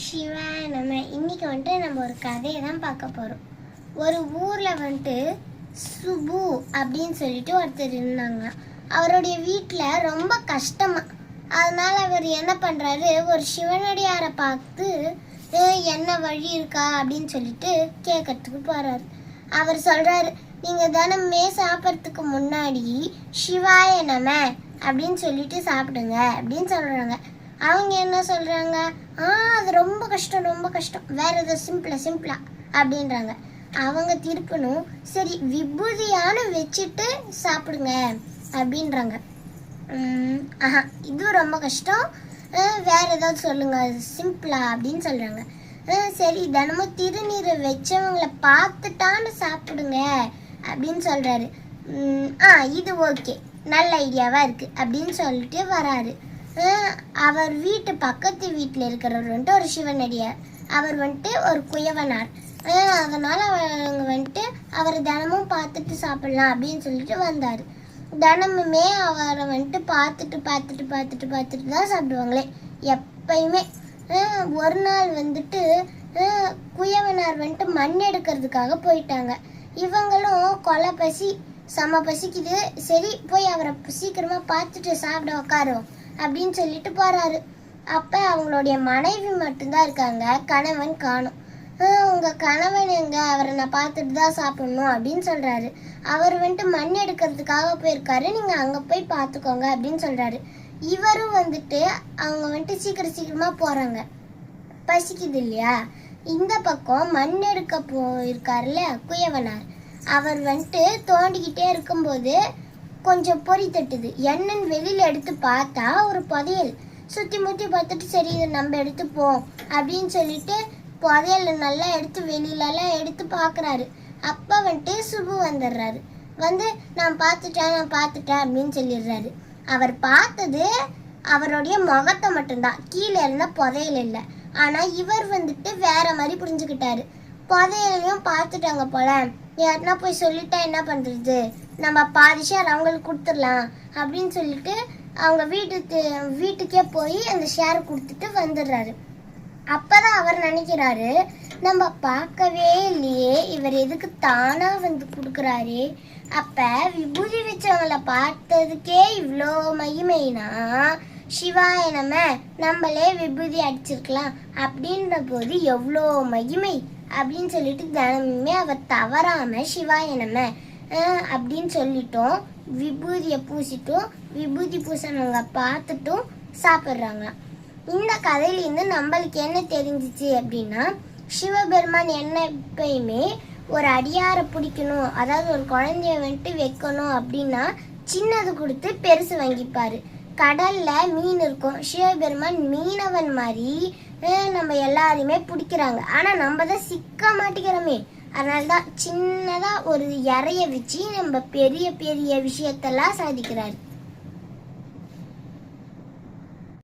சிவா இன்னைக்கு வந்துட்டு நம்ம ஒரு கதையை தான் பார்க்க போகிறோம். ஒரு ஊரில் வந்துட்டு சுபு அப்படின்னு சொல்லிட்டு ஒருத்தர் இருந்தாங்க. அவருடைய வீட்டில் ரொம்ப கஷ்டமாக, அதனால் அவர் என்ன பண்ணுறாரு, ஒரு சிவனடியாரை பார்த்து என்ன வழி இருக்கா அப்படின்னு சொல்லிட்டு கேட்கறதுக்கு போகிறாரு. அவர் சொல்கிறாரு, நீங்கள் தினமே சாப்பிட்றதுக்கு முன்னாடி சிவாய நம அப்படின்னு சொல்லிட்டு சாப்பிடுங்க அப்படின்னு சொல்கிறாங்க. அவங்க என்ன சொல்கிறாங்க, அது ரொம்ப கஷ்டம் ரொம்ப கஷ்டம், வேற ஏதோ சிம்பிளா அப்படின்றாங்க. அவங்க திருப்பணும், சரி விபூதியான வச்சுட்டு சாப்பிடுங்க அப்படின்றாங்க. இது ரொம்ப கஷ்டம், வேற ஏதாவது சொல்லுங்க சிம்பிளா அப்படின்னு சொல்கிறாங்க. சரி தினமும் திருநீரை வச்சவங்களை பார்த்துட்டான்னு சாப்பிடுங்க அப்படின்னு சொல்கிறாரு. இது ஓகே, நல்ல ஐடியாவாக இருக்குது அப்படின்னு சொல்லிட்டு வராரு. அவர் வீட்டு பக்கத்து வீட்டில் இருக்கிறவர் வந்துட்டு ஒரு சிவனடியார். அவர் வந்துட்டு ஒரு குயவனார். அதனால் அவங்க வந்துட்டு அவர் தினமும் பார்த்துட்டு சாப்பிட்லாம் அப்படின்னு சொல்லிட்டு வந்தார். தினமுமே அவரை வந்துட்டு பார்த்துட்டு தான் சாப்பிடுவாங்களே எப்பயுமே. ஒரு நாள் வந்துட்டு குயவனார் வந்துட்டு மண் எடுக்கிறதுக்காக போயிட்டாங்க. இவங்களும் கொலை பசி செம பசிக்குது, சரி போய் அவரை சீக்கிரமாக பார்த்துட்டு சாப்பிட உக்காரோம் அப்படின்னு சொல்லிட்டு போகிறாரு. அப்போ அவங்களுடைய மனைவி மட்டும்தான் இருக்காங்க, கணவன் காணும். உங்கள் கணவன் எங்க, அவரை நான் பார்த்துட்டு தான் சாப்பிடணும் அப்படின்னு சொல்கிறாரு. அவர் வந்துட்டு மண் எடுக்கிறதுக்காக போயிருக்காரு, நீங்கள் அங்கே போய் பார்த்துக்கோங்க அப்படின்னு சொல்கிறாரு. இவரும் வந்துட்டு அவங்க வந்துட்டு சீக்கிரமாக போகிறாங்க, பசிக்குது இல்லையா. இந்த பக்கம் மண் எடுக்க போயிருக்காருல்ல குயவனார், அவர் வந்துட்டு தோண்டிக்கிட்டே இருக்கும்போது கொஞ்சம் பொறி தட்டுது. என்னன்னு வெளியில் எடுத்து பார்த்தா ஒரு புதையல். சுற்றி முற்றி பார்த்துட்டு சரி இதை நம்ம எடுத்துப்போம் அப்படின்னு சொல்லிட்டு புதையல் நல்லா எடுத்து வெளியிலலாம் எடுத்து பார்க்குறாரு. அப்போ வந்துட்டு சுபு வந்துடுறாரு. வந்து நான் பார்த்துட்டேன் அப்படின்னு சொல்லிடுறாரு. அவர் பார்த்தது அவருடைய முகத்தை மட்டும்தான், கீழே இருந்த புதையல் இல்லை. ஆனால் இவர் வந்துட்டு வேற மாதிரி புரிஞ்சுக்கிட்டாரு. புதையலையும் பார்த்துட்டாங்க போல, யாருன்னா போய் சொல்லிட்டா என்ன பண்ணுறது, நம்ம பாதி அவங்களுக்கு கொடுத்துடலாம் அப்படின்னு சொல்லிட்டு அவங்க வீட்டுக்கே போய் அந்த ஷேர் கொடுத்துட்டு வந்துடுறாரு. அப்போதான் அவர் நினைக்கிறாரு, நம்ம பார்க்கவே இல்லையே, இவர் எதுக்கு தானாக வந்து கொடுக்குறாரு. அப்போ விபூதி வச்சவங்களை பார்த்ததுக்கே இவ்வளோ மகிமைனா சிவாய நம்மளே விபூதி அடிச்சிருக்கலாம் அப்படின்ற போது எவ்வளோ மகிமை அப்படின்னு சொல்லிட்டு தினமுமே அவர் தவறாமல் சிவாய அப்படின்னு சொல்லிட்டோம், விபூதியை பூசிட்டும் விபூதி பூசணவங்க பார்த்துட்டும் சாப்பிட்றாங்களாம். இந்த கதையிலேருந்து நம்மளுக்கு என்ன தெரிஞ்சிச்சு அப்படின்னா, சிவபெருமான் என்ன எப்பயுமே ஒரு அடியாரை பிடிக்கணும், அதாவது ஒரு குழந்தைய வந்துட்டு வைக்கணும் அப்படின்னா சின்னது கொடுத்து பெருசு வாங்கிப்பாரு. கடல்ல மீன் இருக்கும், சிவபெருமான் மீனவன் மாதிரி நம்ம எல்லாரையுமே பிடிக்கிறாங்க. ஆனால் நம்ம தான் சிக்க மாட்டேங்கிறோமே, அதனால தான் சின்னதாக ஒரு இறைய வச்சு நம்ம பெரிய பெரிய விஷயத்தெல்லாம் சாதிக்கிறாரு.